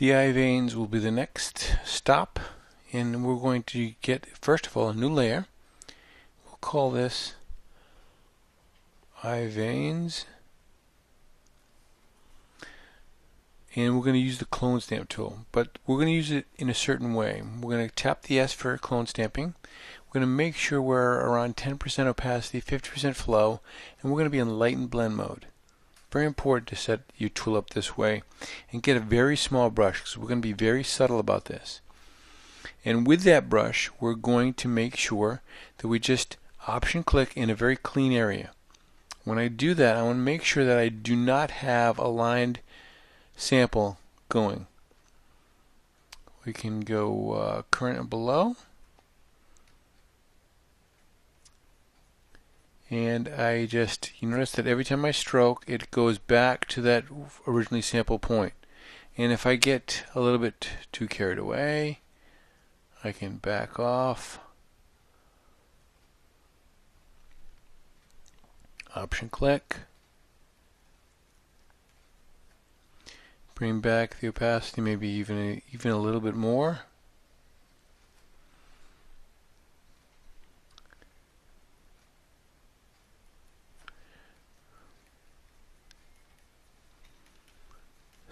The eye veins will be the next stop, and we're going to get, first of all, a new layer. We'll call this eye veins, and we're going to use the clone stamp tool, but we're going to use it in a certain way. We're going to tap the S for clone stamping. We're going to make sure we're around 10% opacity, 50% flow, and we're going to be in light and blend mode. Very important to set your tool up this way and get a very small brush, because we're going to be very subtle about this. And with that brush, we're going to make sure that we just option click in a very clean area. When I do that, I want to make sure that I do not have a lined sample going. We can go current and below. And I just, you notice that every time I stroke, it goes back to that originally sample point. And if I get a little bit too carried away, I can back off. Option click. Bring back the opacity, maybe even a little bit more.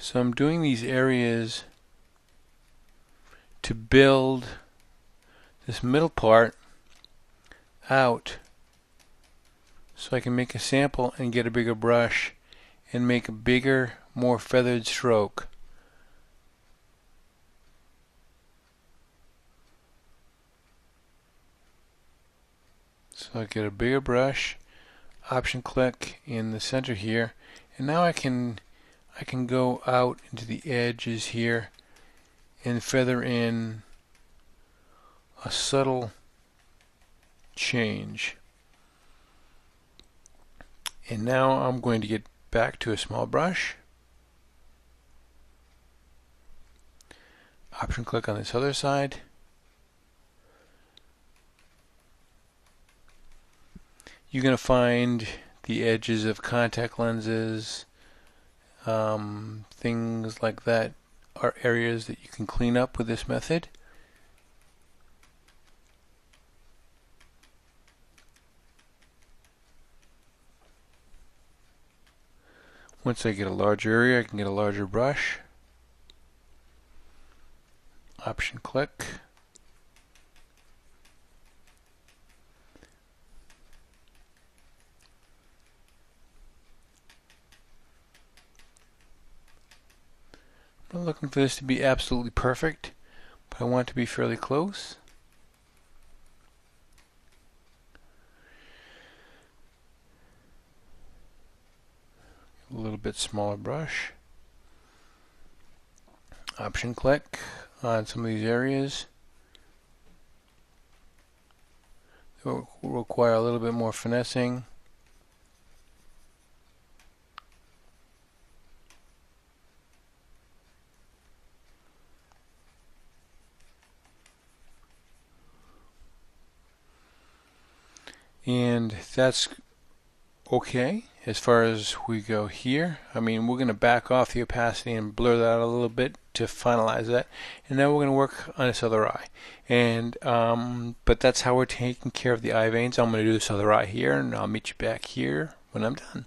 So I'm doing these areas to build this middle part out so I can make a sample and get a bigger brush and make a bigger, more feathered stroke. So I get a bigger brush, option click in the center here, and now I can go out into the edges here and feather in a subtle change. And now I'm going to get back to a small brush. Option click on this other side. You're going to find the edges of contact lenses, things like that are areas that you can clean up with this method. Once I get a larger area, I can get a larger brush. Option click. I'm not looking for this to be absolutely perfect, but I want it to be fairly close. A little bit smaller brush. Option click on some of these areas. It will require a little bit more finessing. And that's okay as far as we go here. I mean, we're going to back off the opacity and blur that out a little bit to finalize that. And now we're going to work on this other eye. And but that's how we're taking care of the eye veins. I'm going to do this other eye here, and I'll meet you back here when I'm done.